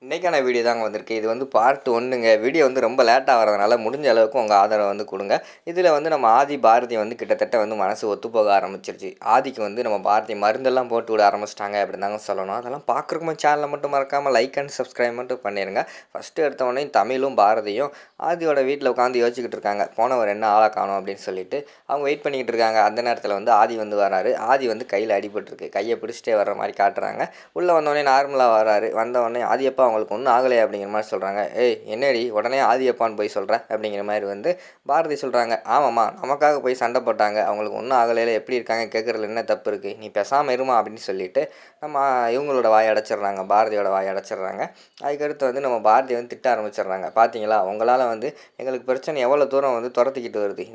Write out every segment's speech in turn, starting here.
இன்றைக்கான வீடியோ தாங்க வந்திருக்கு. இது வந்து பார்ட் 1ங்க. வீடியோ வந்து ரொம்ப லேட்டாக வரதுனால முடிஞ்ச அளவுக்கு உங்கள் ஆதரவை வந்து கொடுங்க. இதில் வந்து நம்ம ஆதி, பாரதி வந்து கிட்டத்தட்ட வந்து மனசு ஒத்துப்போக ஆரம்பிச்சிருச்சு. ஆதிக்கு வந்து நம்ம பாரதி மருந்தெல்லாம் போட்டு விட ஆரம்பிச்சிட்டாங்க அப்படின்னு தாங்க சொல்லணும். அதெல்லாம் பார்க்குறக்கும் சேனலை மட்டும் மறக்காமல் லைக் அண்ட் சப்ஸ்கிரைப் மட்டும் பண்ணிடுங்க. ஃபஸ்ட்டு எடுத்தவொடனே தமிழும் பாரதியும் ஆதியோட வீட்டில் உட்காந்து யோசிச்சுக்கிட்டு இருக்காங்க. போனவர் என்ன ஆளை காணோம் அப்படின்னு சொல்லிட்டு அவங்க வெயிட் பண்ணிக்கிட்டு இருக்காங்க. அந்த நேரத்தில் வந்து ஆதி வந்து வராரு. ஆதி வந்து கையில் அடிபட்டுருக்கு. கையை பிடிச்சிட்டே வர்ற மாதிரி காட்டுறாங்க. உள்ளே வந்தோடனே நார்மலாக வராரு. வந்தவொடனே ஆதியப்பா அவங்களுக்கு ஒன்றும் ஆகலையே அப்படிங்கிற மாதிரி சொல்கிறாங்க. ஏய் என்னடி உடனே ஆதியப்பான்னு போய் சொல்கிற அப்படிங்கிற மாதிரி வந்து பாரதி சொல்கிறாங்க. ஆமாம்மா, நமக்காக போய் சண்டை போட்டாங்க, அவங்களுக்கு ஒன்றும் ஆகலையில எப்படி இருக்காங்க கேட்குறதுல என்ன தப்பு இருக்குது, நீ பேசாமல் இருமா அப்படின்னு சொல்லிட்டு நம்ம இவங்களோட வாயை அடைச்சிடுறாங்க, பாரதியோட வாயை அடைச்சிடுறாங்க. அதுக்கடுத்து வந்து நம்ம பாரதி வந்து திட்ட ஆரம்பிச்சிடுறாங்க. பார்த்தீங்களா, உங்களால் வந்து எங்களுக்கு பிரச்சனை எவ்வளோ தூரம் வந்து துரத்திக்கிட்டு வருது,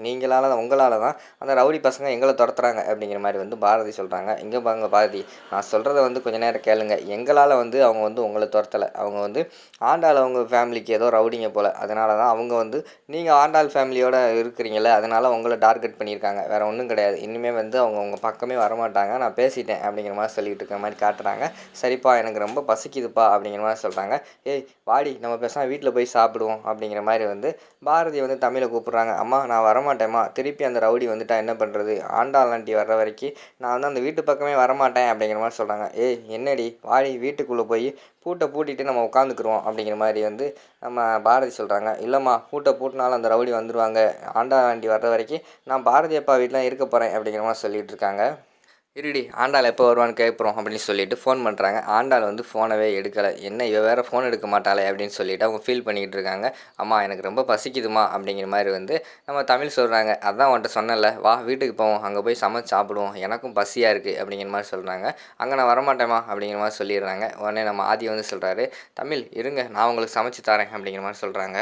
உங்களால் தான் அந்த ரவுடி பசங்க எங்களை துரத்துறாங்க அப்படிங்கிற மாதிரி வந்து பாரதி சொல்கிறாங்க. இங்கே பாருங்க பாரதி, நான் சொல்கிறத வந்து கொஞ்ச நேரம் கேளுங்க. எங்களால் வந்து அவங்க வந்து உங்களை துரத்தலை. அவங்க வந்து ஆண்டாள் அவங்க ஃபேமிலிக்கு ஏதோ ரவுடிங்க போல், அதனால தான் அவங்க வந்து நீங்கள் ஆண்டாள் ஃபேமிலியோடு இருக்கிறீங்கள, அதனால் உங்களை டார்கெட் பண்ணியிருக்காங்க, வேறு ஒன்றும் கிடையாது. இனிமேல் வந்து அவங்க உங்கள் பக்கமே வரமாட்டாங்க, நான் பேசிட்டேன் அப்படிங்கிற மாதிரி சொல்லிகிட்டு இருக்கிற மாதிரி காட்டுறாங்க. சரிப்பா, எனக்கு ரொம்ப பசிக்குதுப்பா அப்படிங்கிற மாதிரி சொல்கிறாங்க. ஏய் வாடி, நம்ம பேசாமல் வீட்டில் போய் சாப்பிடுவோம் அப்படிங்கிற மாதிரி வந்து பாரதி வந்து தமிழை கூப்பிட்றாங்க. அம்மா நான் வரமாட்டேம்மா, திருப்பி அந்த ரவுடி வந்துட்டா என்ன பண்ணுறது, ஆண்டாள் ஆண்டி வர்ற வரைக்கும் நான் வந்து அந்த வீட்டு பக்கமே வரமாட்டேன் அப்படிங்கிற மாதிரி சொல்கிறாங்க. ஏய் என்னடி, வாடி வீட்டுக்குள்ளே போய் பூட்டை பூட்டிட்டு நம்ம உட்காந்துக்குருவோம் அப்படிங்கிற மாதிரி வந்து நம்ம பாரதி சொல்கிறாங்க. இல்லைம்மா, பூட்டை பூட்டினாலும் அந்த ரவுடி வந்துடுவாங்க, ஆண்டாள் ஆண்டி வர்ற வரைக்கும் நான் பாரதி அப்பா வீட்டில் இருக்க போகிறேன் அப்படிங்கிற மாதிரி சொல்லிகிட்டு இருக்காங்க. இருடி, ஆண்டாள் எப்போ வருவான்னு கேட்குறோம் அப்படின்னு சொல்லிட்டு ஃபோன் பண்ணுறாங்க. ஆண்டாள் வந்து ஃபோனவே எடுக்கலை. என்ன இவ வேறு ஃபோன் எடுக்க மாட்டாளே அப்படின்னு சொல்லிட்டு அவங்க ஃபீல் பண்ணிக்கிட்டு இருக்காங்க. அம்மா எனக்கு ரொம்ப பசிக்குதுமா அப்படிங்கிற மாதிரி வந்து நம்ம தமிழ் சொல்கிறாங்க. அதான் உன்ட்ட சொன்னல, வா வீட்டுக்கு போவோம், அங்கே போய் சமைச்சு சாப்பிடுவோம், எனக்கும் பசியாக இருக்குது அப்படிங்கிற மாதிரி சொல்கிறாங்க. அங்கே நான் வரமாட்டேம்மா அப்படிங்கிற மாதிரி சொல்லிடுறாங்க. உடனே நம்ம ஆதி வந்து சொல்கிறாரு, தமிழ் இருங்க நான் உங்களுக்கு சமைச்சு தரேன் அப்படிங்கிற மாதிரி சொல்கிறாங்க.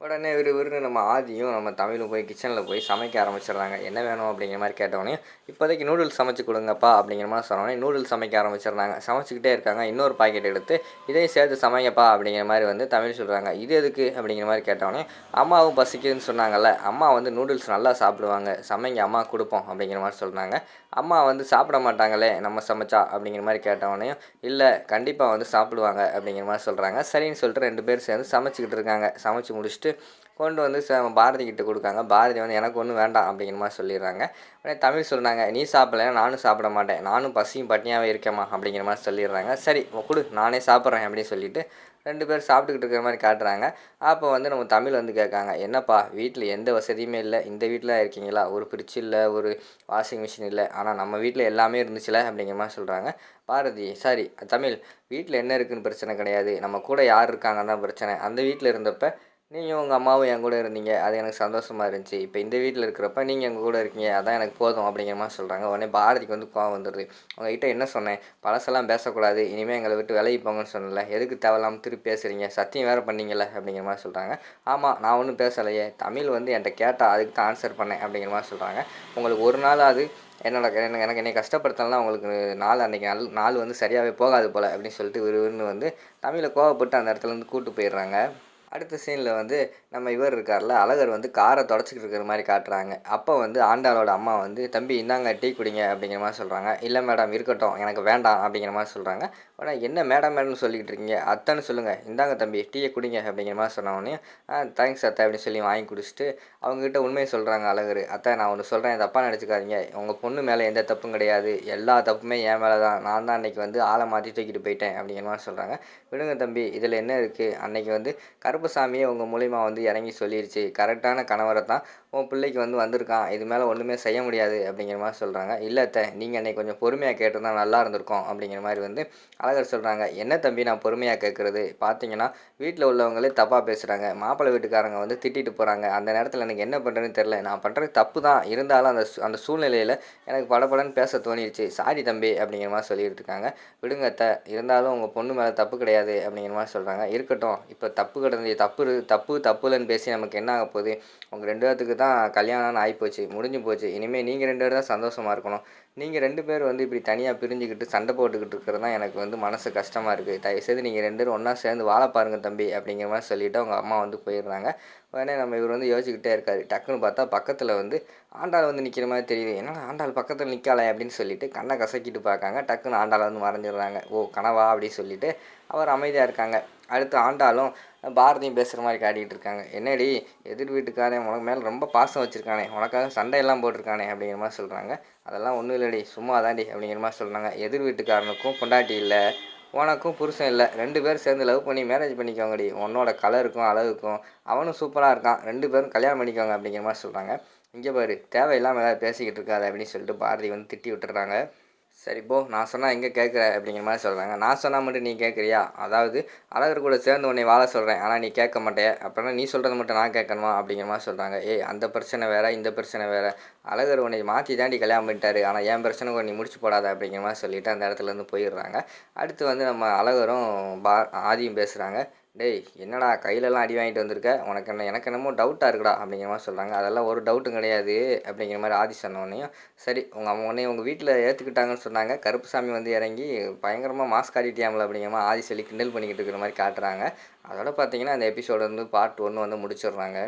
உடனே விறுவிறுன்னு நம்ம ஆதியும் நம்ம தமிழும் போய் கிச்சனில் போய் சமைக்க ஆரம்பிச்சிடுறாங்க. என்ன வேணும் அப்படிங்கிற மாதிரி கேட்டவொடனே இப்போதைக்கு நூடுல்ஸ் சமைச்சு கொடுங்கப்பா அப்படிங்கிற மாதிரி சொன்னோடனே நூடுல்ஸ் சமைக்க ஆரம்பிச்சிடுறாங்க. சமைச்சிக்கிட்டே இருக்காங்க. இன்னொரு பாக்கெட் எடுத்து இதையும் சேர்த்து சமைங்கப்பா அப்படிங்கிற மாதிரி வந்து தமிழ் சொல்கிறாங்க. இது எதுக்கு அப்படிங்கிற மாதிரி கேட்டவொடனே அம்மாவும் பசிக்குதுன்னு சொன்னாங்கல்ல, அம்மா வந்து நூடுல்ஸ் நல்லா சாப்பிடுவாங்க, சமைங்க அம்மா கொடுப்போம் அப்படிங்கிற மாதிரி சொல்கிறாங்க. அம்மா வந்து சாப்பிட மாட்டாங்களே நம்ம சமைச்சா அப்படிங்கிற மாதிரி கேட்டவொடனே இல்லை கண்டிப்பாக வந்து சாப்பிடுவாங்க அப்படிங்கிற மாதிரி சொல்கிறாங்க. சரின்னு சொல்லிட்டு 2 பேர் சேர்ந்து சமைச்சிக்கிட்டு இருக்காங்க. சமைச்சு முடிச்சுட்டு கொண்டு வந்து பாரதி கிட்ட கொடுக்காங்க. பாரதி வந்து எனக்கு ஒன்றும் வேண்டாம் அப்படிங்கிற மாதிரி சொல்லிடுறாங்க. உடனே தமிழ் சொல்கிறாங்க, நீ சாப்பிடலைன்னா நானும் சாப்பிட மாட்டேன், நானும் பசியும் பட்னியாகவே இருக்கேம்மா அப்படிங்கிற மாதிரி சொல்லிடுறாங்க. சரி கொடு நானே சாப்பிட்றேன் அப்படின்னு சொல்லிட்டு 2 பேர் சாப்பிட்டுக்கிட்டு இருக்கிற மாதிரி காட்டுறாங்க. அப்போ வந்து நம்ம தமிழ் வந்து கேட்காங்க, என்னப்பா வீட்டில் எந்த வசதியுமே இல்லை, இந்த வீட்டில் இருக்கீங்களா, ஒரு ஃப்ரிட்ஜ் இல்லை, ஒரு வாஷிங் மிஷின் இல்லை, ஆனால் நம்ம வீட்டில் எல்லாமே இருந்துச்சுல அப்படிங்கிற மாதிரி சொல்கிறாங்க. பாரதி சாரி தமிழ், வீட்டில் என்ன இருக்குதுன்னு பிரச்சனை கிடையாது, நம்ம கூட யார் இருக்காங்கன்னு தான் பிரச்சனை. அந்த வீட்டில் இருந்தப்போ நீங்கள் உங்கள் அம்மாவும் என் கூட இருந்தீங்க, அது எனக்கு சந்தோஷமாக இருந்துச்சு. இப்போ இந்த வீட்டில் இருக்கிறப்ப நீங்கள் எங்கள் கூட இருக்கீங்க, அதான் எனக்கு போதும் அப்படிங்கிற மாதிரி சொல்கிறாங்க. உடனே பாரதிக்கு வந்து கோவம் வந்துடுது. உங்ககிட்ட என்ன சொன்னேன், பழசெல்லாம் பேசக்கூடாது, இனிமேல் எங்களை விட்டு விலகி போங்கன்னு சொன்னல, எதுக்கு தேவையில்லாமல் திருப்பி பேசுகிறீங்க, சத்தியம் வேறு பண்ணீங்கல்ல அப்படிங்கிற மாதிரி சொல்கிறாங்க. ஆமாம் நான் ஒன்றும் பேசலையே, தமிழ் வந்து என்கிட்ட கேட்டால் அதுக்கு தான் ஆன்சர் பண்ணேன் அப்படிங்கிற மாதிரி சொல்கிறாங்க. உங்களுக்கு ஒரு நாள் அது எனக்கு என்னை கஷ்டப்படுத்தலாம், உங்களுக்கு அன்றைக்கி நாள் வந்து சரியாகவே போகாது போல் அப்படின்னு சொல்லிட்டு விறுவிறுன்னு வந்து தமிழை கோவப்பட்டு அந்த இடத்துலேருந்து கூப்பிட்டு போயிடுறாங்க. அடுத்த சீனில் வந்து நம்ம இவர் இருக்கார்ல அழகர் வந்து காரை தொடச்சிக்கிட்டு இருக்கிற மாதிரி காட்டுறாங்க. அப்போ வந்து ஆண்டாளோட அம்மா வந்து தம்பி இந்தாங்க டீ குடிங்க அப்படிங்கிற மாதிரி சொல்கிறாங்க. இல்லை மேடம் இருக்கட்டும், எனக்கு வேண்டாம் அப்படிங்கிற மாதிரி சொல்கிறாங்க. உடனே என்ன மேடம்னு சொல்லிக்கிட்டு இருக்கீங்க, அத்தைன்னு சொல்லுங்கள், இந்தாங்க தம்பி டீயை குடிங்க அப்படிங்கிற மாதிரி சொன்னோடனே தேங்க்ஸ் அத்தை அப்படின்னு சொல்லி வாங்கி குடிச்சிட்டு அவங்ககிட்ட உண்மையை சொல்கிறாங்க அழகர். அத்தை நான் ஒன்று சொல்கிறேன், தப்பாக நினச்சிக்காதீங்க, உங்கள் பொண்ணு மேலே எந்த தப்பும் கிடையாது, எல்லா தப்புமே என் மேலே தான், நான் தான் அன்றைக்கி வந்து ஆளை மாற்றி தூக்கிட்டு போயிட்டேன் அப்படிங்கிற மாதிரி சொல்கிறாங்க. விடுங்க தம்பி, இதில் என்ன இருக்குது, அன்றைக்கி வந்து கருப்பசாமியே உங்கள் மூலிமா வந்து இறங்கி சொல்லிடுச்சு, கரெக்டான கணவரை தான் உன் பிள்ளைக்கு வந்து வந்திருக்கான், இது மேலே ஒன்றுமே செய்ய முடியாது அப்படிங்கிற மாதிரி சொல்கிறாங்க. இல்லை அத்தை, நீங்கள் அன்றைக்கி கொஞ்சம் பொறுமையாக கேட்டிருந்தா நல்லா இருந்திருக்கும் அப்படிங்கிற மாதிரி வந்து அழகர் சொல்கிறாங்க. என்ன தம்பி நான் பொறுமையாக கேட்குறது, பார்த்தீங்கன்னா வீட்டில் உள்ளவங்களே தப்பாக பேசுகிறாங்க, மாப்பிள்ளை வீட்டுக்காரங்க வந்து திட்டிட்டு போகிறாங்க, அந்த நேரத்தில் எனக்கு என்ன பண்ணுறதுன்னு தெரில, நான் பண்ணுறது தப்பு தான், இருந்தாலும் அந்த சூழ்நிலையில் எனக்கு படபடன்னு பேச தோணிடுச்சு, சாரி தம்பி அப்படிங்கிற மாதிரி சொல்லிட்டு இருக்காங்க. விடுங்க அத்தை, இருந்தாலும் உங்கள் பொண்ணு மேலே தப்பு கிடையாது அப்படிங்கிற மாதிரி சொல்கிறாங்க. இருக்கட்டும், இப்போ தப்பு கிடையாது, தப்புலன்னு பேசி நமக்கு என்ன ஆக போகுது, உங்கள் 2 பேர்த்துக்கு தான் கல்யாணம்னு ஆகிப்போச்சு, முடிஞ்சு போச்சு, இனிமேல் நீங்கள் 2 பேர் தான் சந்தோஷமாக இருக்கணும், நீங்கள் 2 பேர் வந்து இப்படி தனியாக பிரிஞ்சுக்கிட்டு சண்டை போட்டுக்கிட்டு இருக்கிறது தான் எனக்கு வந்து மனசு கஷ்டமாக இருக்குது, தயவுசெய்து நீங்கள் 2 பேரும் ஒன்றா சேர்ந்து வாழ பாருங்கள் தம்பி அப்படிங்கிற மாதிரி சொல்லிவிட்டு அவங்க அம்மா வந்து போயிடுறாங்க. உடனே நம்ம இவர் வந்து யோசிச்சுக்கிட்டே இருக்காரு. டக்குன்னு பார்த்தா பக்கத்தில் வந்து ஆண்டாள் வந்து நிற்கிற மாதிரி தெரியுது. என்னடா ஆண்டாள் பக்கத்தில் நிற்காளே அப்படின்னு சொல்லிட்டு கண்ணை கசக்கிட்டு பார்க்காங்க. டக்குன்னு ஆண்டாள் வந்து மறைஞ்சிடுறாங்க. ஓ கனவா அப்படின்னு சொல்லிட்டு அவர் அமைதியாக இருக்காங்க. அடுத்து ஆண்டாளும் பாரதியும் பேசுகிற மாதிரி காட்டிகிட்டு இருக்காங்க. என்னடி எதிர் வீட்டுக்காரன் உனக்கு மேலே ரொம்ப பாசம் வச்சுருக்கானே, உனக்காக சண்டையெல்லாம் போட்டிருக்கானே அப்படிங்கிற மாதிரி சொல்கிறாங்க. அதெல்லாம் ஒன்றும் இல்லடி, சும்மா தாண்டி அப்படிங்கிற மாதிரி சொல்கிறாங்க. எதிர் வீட்டுக்காரனுக்கும் பொண்டாட்டி இல்லை, உனக்கும் புருஷன் இல்லை, 2 பேரும் சேர்ந்து லவ் பண்ணி மேரேஜ் பண்ணிக்கோங்கடி. உன்னோட கலருக்கும் அழகுக்கும் அவனும் சூப்பராக இருக்கான், 2 பேரும் கல்யாணம் பண்ணிக்கோங்க அப்படிங்கிற மாதிரி சொல்கிறாங்க. இங்கே பாரு, தேவையில்லாமல் ஏதாவது பேசிக்கிட்டு இருக்காது அப்படின்னு சொல்லிட்டு பாரதி வந்து திட்டி விட்டுறாங்க. சரி போ, நான் சொன்னால் எங்கே கேட்குற அப்படிங்கிற மாதிரி சொல்கிறாங்க. நான் சொன்னால் மட்டும் நீ கேட்குறியா? அதாவது அழகர் கூட சேர்ந்து உன்னை வாழ சொல்கிறேன், ஆனால் நீ கேட்க மாட்டே, அப்படின்னா நீ சொல்கிறத மட்டும் நான் கேட்கணுமா அப்படிங்கிற மாதிரி சொல்கிறாங்க. ஏய், அந்த பிரச்சனை வேறு, இந்த பிரச்சனை வேறு. அழகர் உன்னை மாற்றி தாண்டி கல்யாணம் பண்ணிட்டாரு, ஆனால் என் பிரச்சனை நீ முடிச்சு போடாத அப்படிங்கிற மாதிரி சொல்லிவிட்டு அந்த இடத்துலேருந்து போயிடுறாங்க. அடுத்து வந்து நம்ம அழகரும் ஆதியும் பேசுகிறாங்க. டேய், என்னடா கையிலலாம் அடி வாங்கிட்டு வந்திருக்க, உனக்கு என்ன, எனக்கு என்னமோ டவுட்டாக இருக்குடா அப்படிங்கிற மாதிரி சொல்கிறாங்க. அதெல்லாம் ஒரு டவுட்டும் கிடையாது அப்படிங்கிற மாதிரி ஆதி சொன்னோடனையும், சரி உன்னைய உங்கள் வீட்டில் ஏற்றுக்கிட்டாங்கன்னு சொன்னாங்க, கருப்புசாமி வந்து இறங்கி பயங்கரமாக மாஸ்க் காட்டிட்டியாமல அப்படிங்கிற மாதிரி ஆதி சொல்லி கிண்டல் பண்ணிக்கிட்டு இருக்கிற மாதிரி காட்டுறாங்க. அதோட பார்த்தீங்கன்னா அந்த எபிசோடு வந்து பார்ட் 1 வந்து முடிச்சிடுறாங்க.